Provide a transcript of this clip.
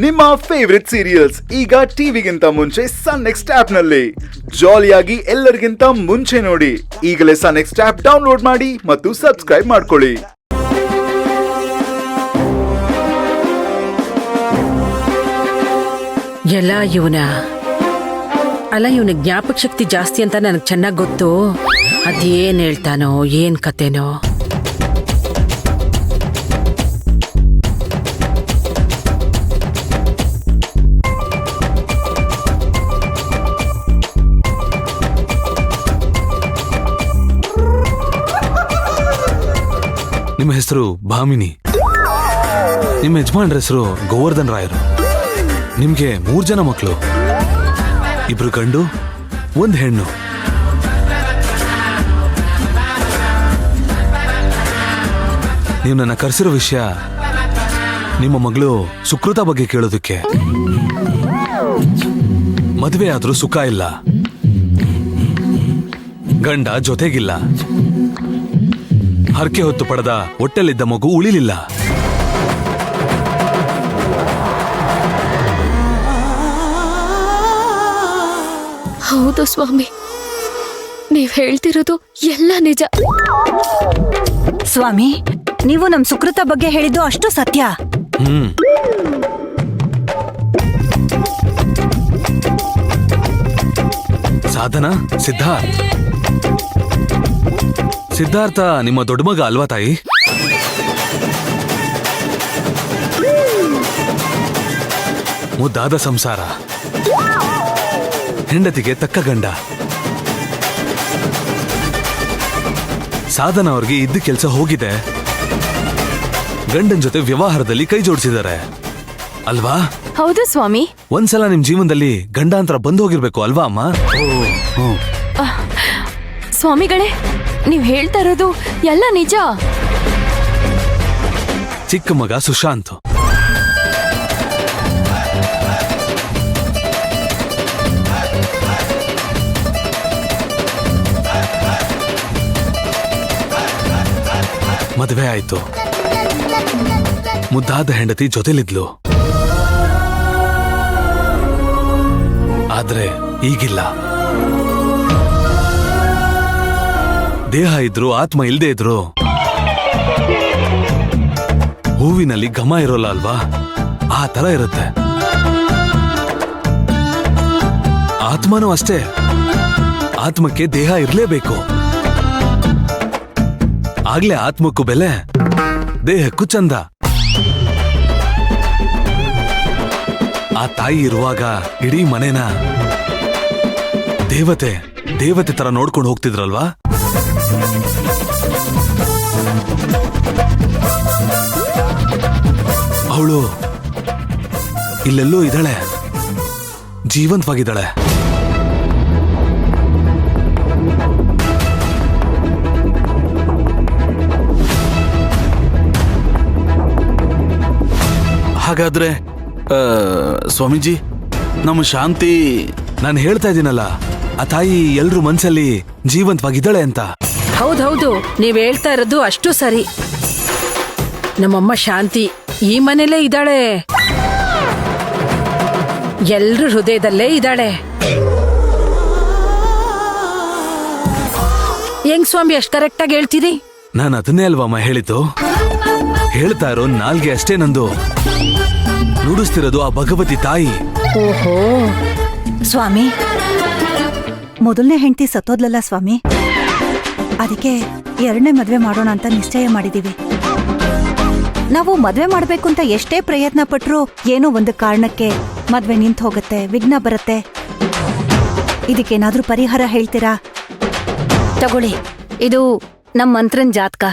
ನಿಮ್ಮ favourite serials ಈಗ ಟಿವಿಗಿಂತ ಮುಂಚೆ ಸನ್ ನೆಕ್ಸ್ಟ್ ಆಪ್ ನಲ್ಲಿ ಜಾಲಿಯಾಗಿ ಎಲ್ಲರಿಗಿಂತ ಮುಂಚೆ ನೋಡಿ. ಈಗಲೇ ಸನ್ ನೆಕ್ಸ್ಟ್ ಆಪ್ ಡೌನ್ಲೋಡ್ ಮಾಡಿ ಮತ್ತು ಸಬ್ಸ್ಕ್ರೈಬ್ ಮಾಡ್ಕೊಳ್ಳಿ. ಎಲ್ಲ ಇವನ ಜ್ಞಾಪಕ ಶಕ್ತಿ ಜಾಸ್ತಿ ಅಂತ ನನಗೆ ಚೆನ್ನಾಗಿ ಗೊತ್ತು. ಅದೇನ್ ಹೇಳ್ತಾನೋ ಏನ್ ಕತೆನೋ. ನಿಮ್ಮ ಹೆಸರು ಭಾಮಿನಿ, ನಿಮ್ಮ ಯಜಮಾನ್ರ ಹೆಸರು ಗೋವರ್ಧನ್ ರಾಯರು. ನಿಮ್ಗೆ 3 ಜನ ಮಕ್ಕಳು, 2 ಗಂಡು 1 ಹೆಣ್ಣು. ನೀವು ನನ್ನ ಕರೆಸಿರೋ ವಿಷಯ ನಿಮ್ಮ ಮಗಳು ಸುಕೃತ ಬಗ್ಗೆ ಕೇಳೋದಕ್ಕೆ. ಮದುವೆ ಆದ್ರೂ ಸುಖ ಇಲ್ಲ, ಗಂಡ ಜೊತೆಗಿಲ್ಲ, ಹರಕೆ ಹೊತ್ತು ಪಡೆದ ಹೊಟ್ಟೆಲಿದ್ದ ಮಗು ಉಳಿಲಿಲ್ಲ. ಹೌದು ಸ್ವಾಮಿ, ನೀವ್ ಹೇಳ್ತಿರೋದು ಎಲ್ಲ ನಿಜ. ಸ್ವಾಮಿ, ನೀವು ನಮ್ ಸುಕೃತ ಬಗ್ಗೆ ಹೇಳಿದ್ದು ಅಷ್ಟು ಸತ್ಯ. ಸಾಧನಾ, ಸಿದ್ಧಾರ್ಥ ನಿಮ್ಮ ದೊಡ್ಡ ಮಗ ಅಲ್ವಾ ತಾಯಿ? ಮುದ್ದಾದ ಸಂಸಾರ, ಹೆಂಡತಿಗೆ ತಕ್ಕ ಗಂಡ. ಸಾಧನ ಅವ್ರಿಗೆ ಇದ್ದ ಕೆಲಸ ಹೋಗಿದೆ, ಗಂಡನ್ ಜೊತೆ ವ್ಯವಹಾರದಲ್ಲಿ ಕೈ ಜೋಡಿಸಿದ್ದಾರೆ ಅಲ್ವಾ? ಹೌದು ಸ್ವಾಮಿ. ಒಂದ್ಸಲ ನಿಮ್ ಜೀವನದಲ್ಲಿ ಗಂಡಾಂತರ ಬಂದು ಹೋಗಿರ್ಬೇಕು ಅಲ್ವಾ ಅಮ್ಮ? ಸ್ವಾಮಿಗಳೇ, ನೀವ್ ಹೇಳ್ತಾ ಇರೋದು ಎಲ್ಲ ನಿಜ. ಚಿಕ್ಕ ಮಗ ಸುಶಾಂತ್, ಮದುವೆ ಆಯ್ತು, ಮುದ್ದಾದ ಹೆಂಡತಿ ಜೊತೆಲಿದ್ಲು. ಆದ್ರೆ ಈಗಿಲ್ಲ. ದೇಹ ಇದ್ರು ಆತ್ಮ ಇಲ್ದೇ ಇದ್ರು ಹೂವಿನಲ್ಲಿ ಘಮ ಇರೋಲ್ಲ ಅಲ್ವಾ? ಆ ತರ ಇರುತ್ತೆ. ಆತ್ಮನೂ ಅಷ್ಟೇ, ಆತ್ಮಕ್ಕೆ ದೇಹ ಇರ್ಲೇಬೇಕು. ಆಗ್ಲೇ ಆತ್ಮಕ್ಕೂ ಬೆಲೆ, ದೇಹಕ್ಕೂ ಚಂದ. ಆ ತಾಯಿ ಇರುವಾಗ ಇಡೀ ಮನೇನ ದೇವತೆ ತರ ನೋಡ್ಕೊಂಡು ಹೋಗ್ತಿದ್ರಲ್ವಾ? ಅವಳು ಇಲ್ಲೆಲ್ಲೋ ಇದ್ದಾಳೆ, ಜೀವಂತವಾಗಿದ್ದಾಳೆ. ಹಾಗಾದ್ರೆ ಸ್ವಾಮೀಜಿ, ನಮ್ಮ ಶಾಂತಿ. ನಾನು ಹೇಳ್ತಾ ಇದ್ದೀನಲ್ಲ, ಆ ತಾಯಿ ಎಲ್ರೂ ಮನ್ಸಲ್ಲಿ ಜೀವಂತವಾಗಿದ್ದಾಳೆ ಅಂತ. ಹೌದೌದು, ನೀವ್ ಹೇಳ್ತಾ ಇರೋದು ಅಷ್ಟು ಸರಿ. ನಮ್ಮಮ್ಮ ಶಾಂತಿ ಈ ಮನೇಲೇ ಇದ್ದಾಳೆ, ಎಲ್ರ ಹೃದಯದಲ್ಲೇ ಇದ್ದಾಳೆ. ಹೆಂಗ್ ಸ್ವಾಮಿ ಅಷ್ಟು ಕರೆಕ್ಟ್ ಆಗಿ ಹೇಳ್ತೀರಿ? ನಾನು ಅದನ್ನೇ ಅಲ್ವಮ್ಮ ಹೇಳಿದ್ದು. ಹೇಳ್ತಾ ಇರೋ ನಾಲ್ಗೆ ಅಷ್ಟೇ ನಂದು, ನುಡಿಸ್ತಿರೋದು ಆ ಭಗವತಿ ತಾಯಿ. ಓಹೋ ಸ್ವಾಮಿ, ಮೊದಲನೇ ಹೆಂಡತಿ ಸತ್ತೋದ್ಲಲ್ಲ ಸ್ವಾಮಿ, ಅದಕ್ಕೆ 2ನೇ ಮದ್ವೆ ಮಾಡೋಣ ಅಂತ ನಿಶ್ಚಯ ಮಾಡಿದೀವಿ. ನಾವು ಮದ್ವೆ ಮಾಡ್ಬೇಕು ಅಂತ ಎಷ್ಟೇ ಪ್ರಯತ್ನ ಪಟ್ರು ಏನೋ ಒಂದು ಕಾರಣಕ್ಕೆ ಮದ್ವೆ ನಿಂತು ಹೋಗುತ್ತೆ, ವಿಘ್ನ ಬರುತ್ತೆ. ಇದಕ್ಕೇನಾದ್ರೂ ಪರಿಹಾರ ಹೇಳ್ತೀರಾ? ತಗೊಳ್ಳಿ, ಇದು ನಮ್ ಮಂತ್ರನ್ ಜಾತಕ.